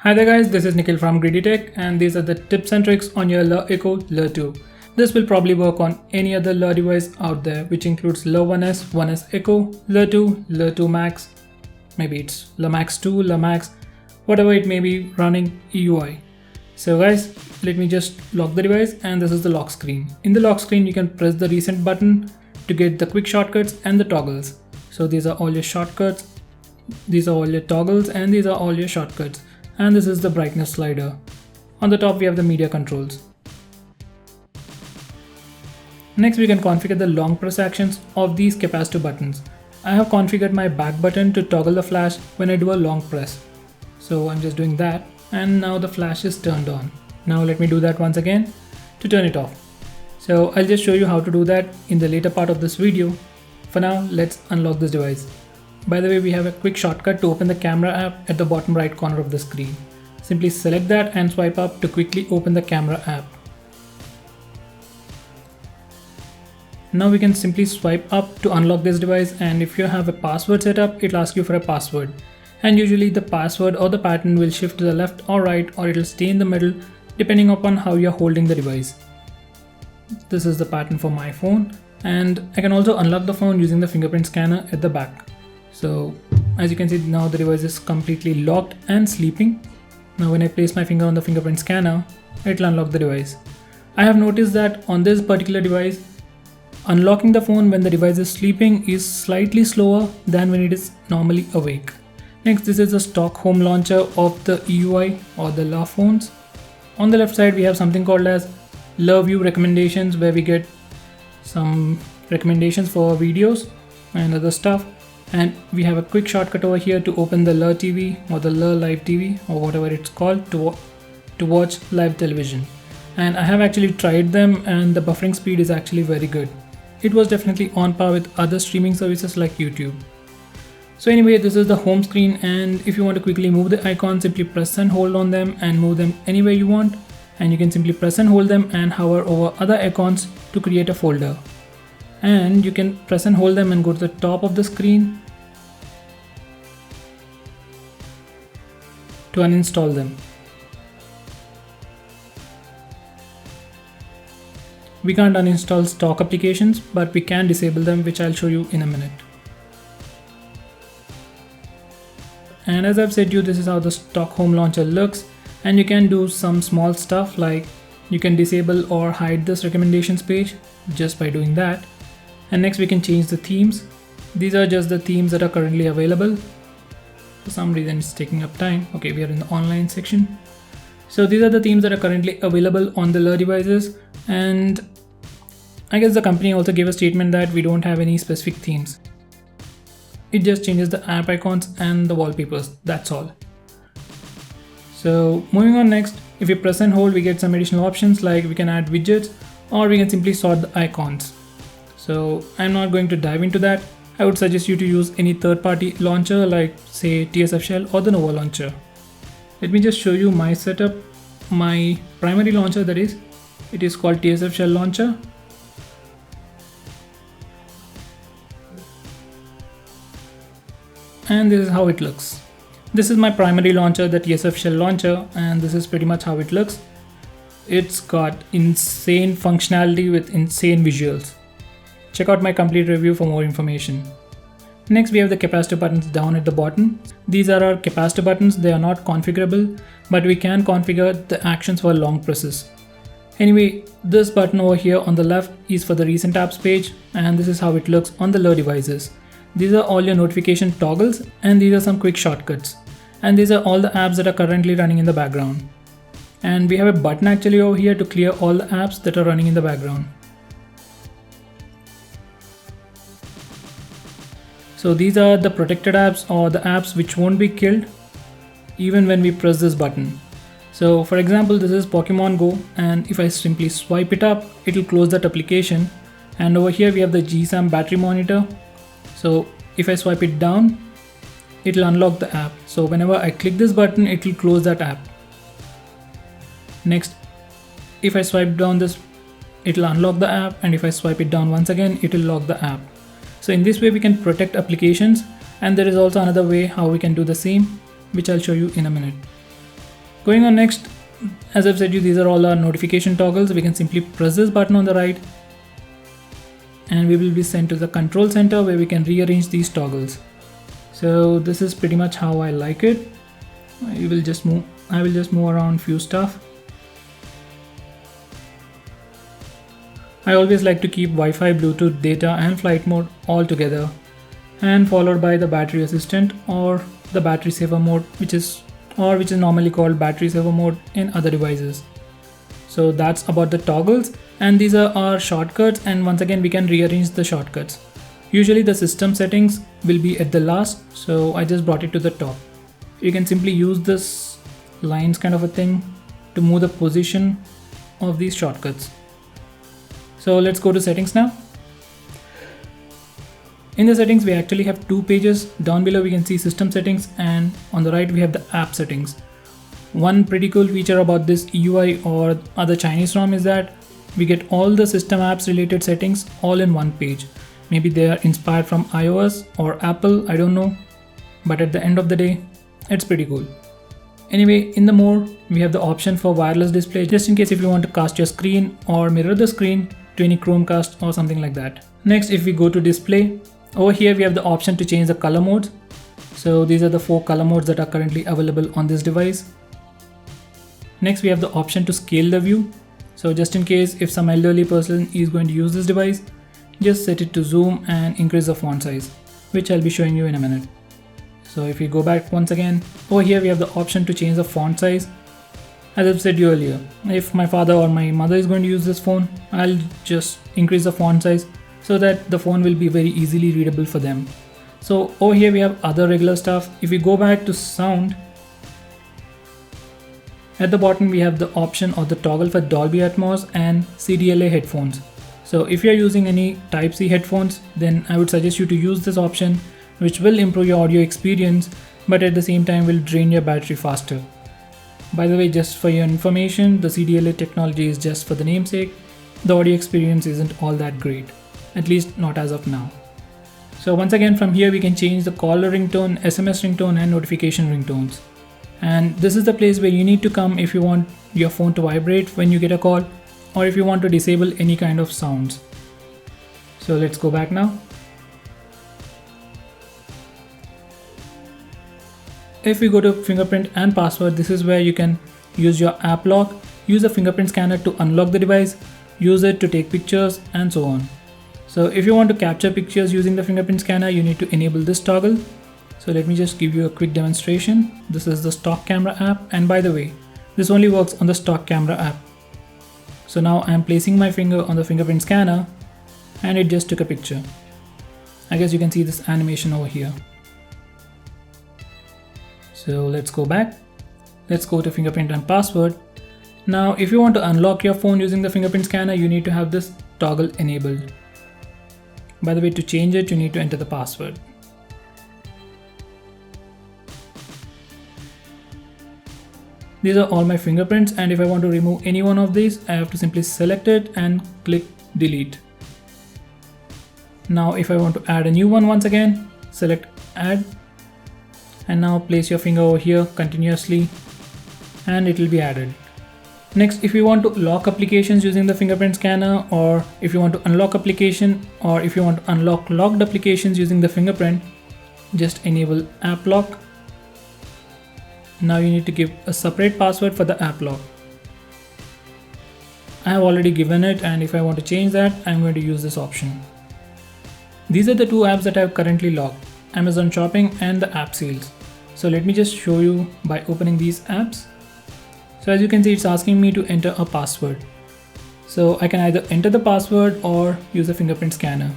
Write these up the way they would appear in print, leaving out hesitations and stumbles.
Hi there guys, this is Nikhil from GreedyTech and these are the tips and tricks on your LeEco LE2. This will probably work on any other LE device out there, which includes LE1S, 1S Echo, LE2, LE2 Max, maybe it's LE Max 2, LE Max, whatever it may be running EUI. So guys, let me just lock the device and this is the lock screen. In the lock screen you can press the reset button to get the quick shortcuts and the toggles. So these are all your shortcuts, these are all your toggles and these are all your shortcuts. And this is the brightness slider. On the top we have the media controls. Next we can configure the long press actions of these capacitive buttons. I have configured my back button to toggle the flash when I do a long press. So I'm just doing that and now the flash is turned on. Now let me do that once again to turn it off. So I'll just show you how to do that in the later part of this video. For now, let's unlock this device. By the way, we have a quick shortcut to open the camera app at the bottom right corner of the screen. Simply select that and swipe up to quickly open the camera app. Now we can simply swipe up to unlock this device, and if you have a password set up, it'll ask you for a password. And usually the password or the pattern will shift to the left or right, or it'll stay in the middle depending upon how you're holding the device. This is the pattern for my phone, and I can also unlock the phone using the fingerprint scanner at the back. So as you can see, now the device is completely locked and sleeping. Now when I place my finger on the fingerprint scanner, it will unlock the device. I have noticed that on this particular device, unlocking the phone when the device is sleeping is slightly slower than when it is normally awake. Next, this is the stock home launcher of the EUI or the LE phones. On the left side, we have something called as LE View recommendations, where we get some recommendations for videos and other stuff. And we have a quick shortcut over here to open the LE TV or the LE Live TV or whatever it's called to watch live television. And I have actually tried them and the buffering speed is actually very good. It was definitely on par with other streaming services like YouTube. So anyway, this is the home screen, and if you want to quickly move the icons, simply press and hold on them and move them anywhere you want. And you can simply press and hold them and hover over other icons to create a folder. And you can press and hold them and go to the top of the screen to uninstall them. We can't uninstall stock applications, but we can disable them, which I'll show you in a minute. And as I've said to you, this is how the stock home launcher looks, and you can do some small stuff like you can disable or hide this recommendations page just by doing that. And next we can change the themes. These are just the themes that are currently available. For some reason it's taking up time. Okay, we are in the online section. So these are the themes that are currently available on the LE devices, and I guess the company also gave a statement that we don't have any specific themes. It just changes the app icons and the wallpapers, that's all. So moving on, next, if you press and hold, we get some additional options like we can add widgets or we can simply sort the icons. So I'm not going to dive into that. I would suggest you to use any third-party launcher like say TSF Shell or the Nova launcher. Let me just show you my setup, my primary launcher that is. It is called TSF Shell launcher. And this is how it looks. This is my primary launcher, the TSF Shell launcher, and this is pretty much how it looks. It's got insane functionality with insane visuals. Check out my complete review for more information. Next, we have the capacitor buttons down at the bottom. These are our capacitor buttons. They are not configurable, but we can configure the actions for long presses. Anyway, this button over here on the left is for the recent apps page, and this is how it looks on the LE devices. These are all your notification toggles, and these are some quick shortcuts. And these are all the apps that are currently running in the background. And we have a button actually over here to clear all the apps that are running in the background. So these are the protected apps or the apps which won't be killed even when we press this button. So for example, this is Pokemon Go, and if I simply swipe it up, it will close that application. And over here we have the GSAM battery monitor. So if I swipe it down, it will unlock the app. So whenever I click this button, it will close that app. Next, if I swipe down this, it will unlock the app, and if I swipe it down once again, it will lock the app. So in this way we can protect applications, and there is also another way how we can do the same, which I'll show you in a minute. Going on next, as I've said you, these are all our notification toggles. We can simply press this button on the right and we will be sent to the control center where we can rearrange these toggles. So this is pretty much how I like it. I will just move around few stuff. I always like to keep Wi-Fi, Bluetooth, data and flight mode all together, and followed by the battery assistant or the battery saver mode, which is normally called battery saver mode in other devices. So that's about the toggles, and these are our shortcuts, and once again we can rearrange the shortcuts. Usually the system settings will be at the last, so I just brought it to the top. You can simply use this lines kind of a thing to move the position of these shortcuts. So let's go to settings now. In the settings we actually have two pages. Down below we can see system settings, and on the right we have the app settings. One pretty cool feature about this UI or other Chinese ROM is that we get all the system apps related settings all in one page. Maybe they are inspired from iOS or Apple, I don't know, but at the end of the day it's pretty cool. Anyway, in the more we have the option for wireless display, just in case if you want to cast your screen or mirror the screen to any Chromecast or something like that. Next, if we go to display, over here we have the option to change the color modes. So these are the 4 color modes that are currently available on this device. Next, we have the option to scale the view. So just in case if some elderly person is going to use this device, just set it to zoom and increase the font size, which I'll be showing you in a minute. So if we go back once again, over here we have the option to change the font size. As I've said you earlier, if my father or my mother is going to use this phone, I'll just increase the font size so that the phone will be very easily readable for them. So over here we have other regular stuff. If we go back to sound, at the bottom we have the option or the toggle for Dolby Atmos and CDLA headphones. So if you're using any Type-C headphones, then I would suggest you to use this option, which will improve your audio experience, but at the same time will drain your battery faster. By the way, just for your information, the CDLA technology is just for the namesake. The audio experience isn't all that great, at least not as of now. So once again, from here we can change the caller ringtone, SMS ringtone and notification ringtones. And this is the place where you need to come if you want your phone to vibrate when you get a call, or if you want to disable any kind of sounds. So let's go back now. If we go to fingerprint and password, this is where you can use your app lock, use a fingerprint scanner to unlock the device, use it to take pictures and so on. So if you want to capture pictures using the fingerprint scanner, you need to enable this toggle. So let me just give you a quick demonstration. This is the stock camera app, and by the way, this only works on the stock camera app. So now I'm placing my finger on the fingerprint scanner and it just took a picture. I guess you can see this animation over here. So let's go back. Let's go to fingerprint and password. Now if you want to unlock your phone using the fingerprint scanner, you need to have this toggle enabled. By the way, to change it, you need to enter the password. These are all my fingerprints, and if I want to remove any one of these, I have to simply select it and click delete. Now if I want to add a new one, once again, select add, and now place your finger over here continuously and it will be added. Next, if you want to lock applications using the fingerprint scanner, or if you want to unlock application, or if you want to unlock locked applications using the fingerprint, just enable app lock. Now you need to give a separate password for the app lock. I have already given it, and if I want to change that, I'm going to use this option. These are the two apps that I have currently locked, Amazon Shopping and the app sales. So let me just show you by opening these apps. So as you can see, it's asking me to enter a password. So I can either enter the password or use a fingerprint scanner.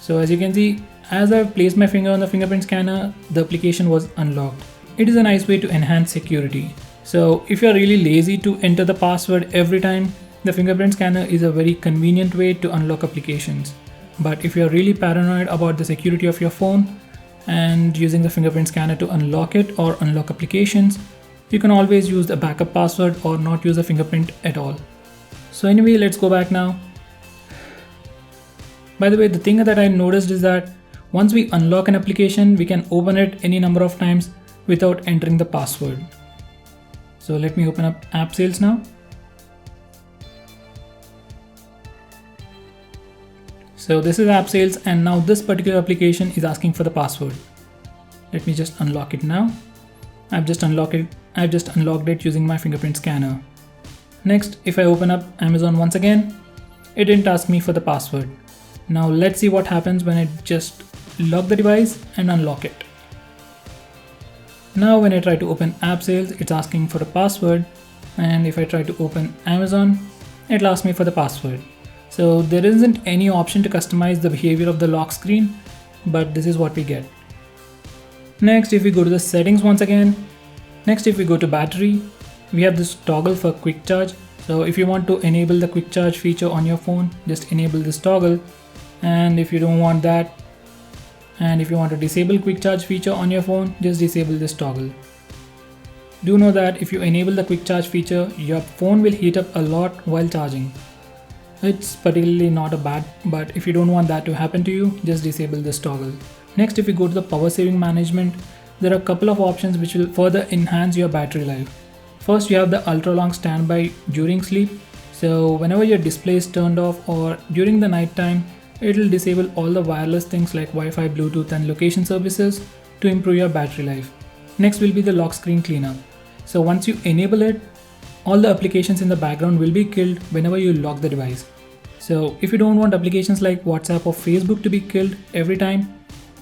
So as you can see, as I've placed my finger on the fingerprint scanner, the application was unlocked. It is a nice way to enhance security. So if you're really lazy to enter the password every time, the fingerprint scanner is a very convenient way to unlock applications. But if you're really paranoid about the security of your phone and using the fingerprint scanner to unlock it or unlock applications, you can always use a backup password or not use a fingerprint at all. So anyway, let's go back now. By the way, the thing that I noticed is that once we unlock an application, we can open it any number of times without entering the password. So let me open up app sales now. So this is app sales, and now this particular application is asking for the password. Let me just unlock it now. I've just unlocked it using my fingerprint scanner. Next, if I open up Amazon once again, it didn't ask me for the password. Now let's see what happens when I just lock the device and unlock it. Now when I try to open app sales, it's asking for a password, and if I try to open Amazon, it'll ask me for the password. So there isn't any option to customize the behavior of the lock screen, but this is what we get. Next, if we go to the settings once again, next if we go to battery, we have this toggle for quick charge. So if you want to enable the quick charge feature on your phone, just enable this toggle. And if you don't want that, and if you want to disable quick charge feature on your phone, just disable this toggle. Do know that if you enable the quick charge feature, your phone will heat up a lot while charging. It's particularly not a bad, but if you don't want that to happen to you, just disable this toggle. Next, if you go to the power saving management, there are a couple of options which will further enhance your battery life. First, you have the ultra long standby during sleep. So whenever your display is turned off or during the night time, it will disable all the wireless things like Wi-Fi, Bluetooth and location services to improve your battery life. Next will be the lock screen cleanup. So once you enable it, all the applications in the background will be killed whenever you lock the device. So if you don't want applications like WhatsApp or Facebook to be killed every time,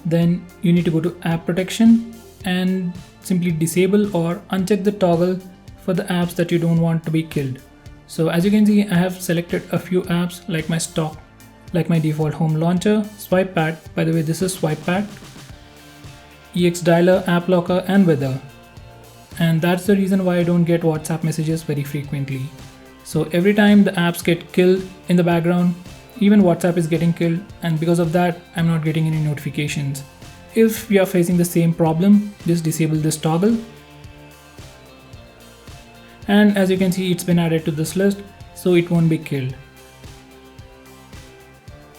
then you need to go to app protection and simply disable or uncheck the toggle for the apps that you don't want to be killed. So as you can see, I have selected a few apps like my stock, like my default home launcher, swipe pad, by the way this is swipe pad, EX dialer, app locker and weather. And that's the reason why I don't get WhatsApp messages very frequently. So every time the apps get killed in the background, even WhatsApp is getting killed, and because of that I'm not getting any notifications. If you are facing the same problem, just disable this toggle. And as you can see, it's been added to this list, so it won't be killed.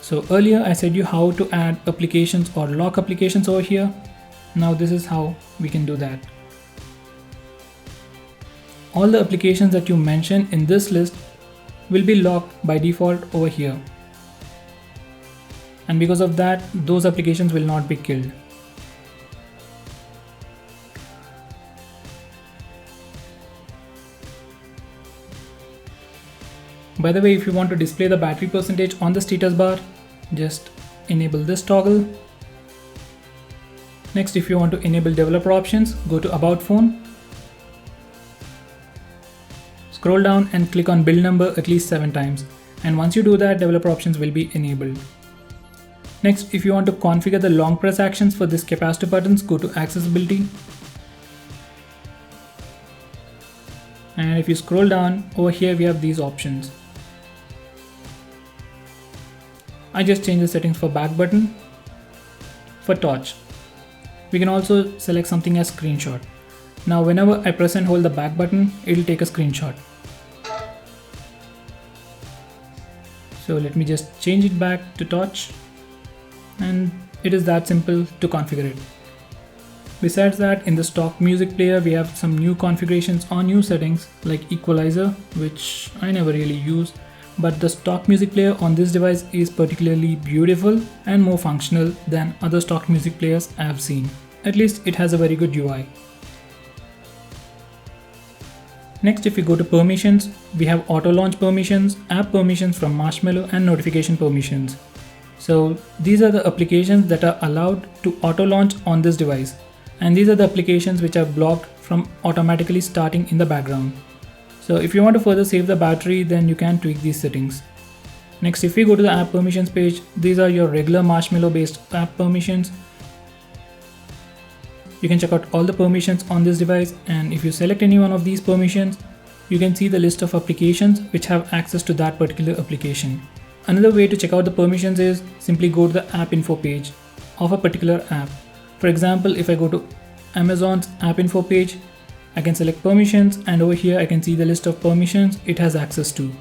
So earlier I said you how to add applications or lock applications over here. Now this is how we can do that. All the applications that you mention in this list will be locked by default over here. And because of that, those applications will not be killed. By the way, if you want to display the battery percentage on the status bar, just enable this toggle. Next, if you want to enable developer options, go to About Phone. Scroll down and click on build number at least 7 times. And once you do that, developer options will be enabled. Next, if you want to configure the long press actions for this capacitor buttons, go to accessibility. And if you scroll down, over here we have these options. I just changed the settings for back button. For torch, we can also select something as screenshot. Now whenever I press and hold the back button, it will take a screenshot. So let me just change it back to torch, and it is that simple to configure it. Besides that, in the stock music player we have some new configurations or new settings like equalizer, which I never really use, but the stock music player on this device is particularly beautiful and more functional than other stock music players I have seen. At least it has a very good UI. Next, if we go to permissions, we have auto launch permissions, app permissions from Marshmallow and notification permissions. So these are the applications that are allowed to auto launch on this device. And these are the applications which are blocked from automatically starting in the background. So if you want to further save the battery, then you can tweak these settings. Next, if we go to the app permissions page, these are your regular Marshmallow based app permissions. You can check out all the permissions on this device, and if you select any one of these permissions, you can see the list of applications which have access to that particular application. Another way to check out the permissions is simply go to the app info page of a particular app. For example, if I go to Amazon's app info page, I can select permissions, and over here I can see the list of permissions it has access to.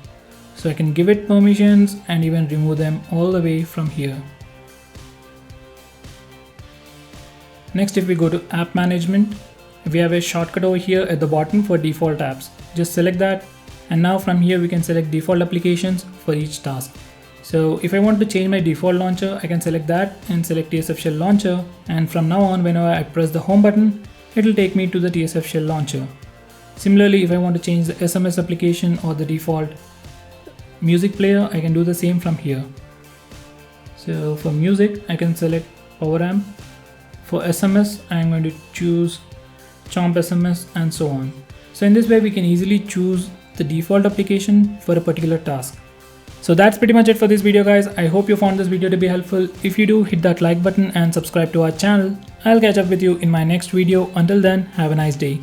So I can give it permissions and even remove them all the way from here. Next, if we go to app management, we have a shortcut over here at the bottom for default apps. Just select that, and now from here we can select default applications for each task. So if I want to change my default launcher, I can select that and select TSF Shell Launcher, and from now on whenever I press the home button, it will take me to the TSF Shell Launcher. Similarly, if I want to change the SMS application or the default music player, I can do the same from here. So for music, I can select Power Amp. For SMS, I'm going to choose Chomp SMS and so on. So in this way, we can easily choose the default application for a particular task. So that's pretty much it for this video, guys. I hope you found this video to be helpful. If you do, hit that like button and subscribe to our channel. I'll catch up with you in my next video. Until then, have a nice day.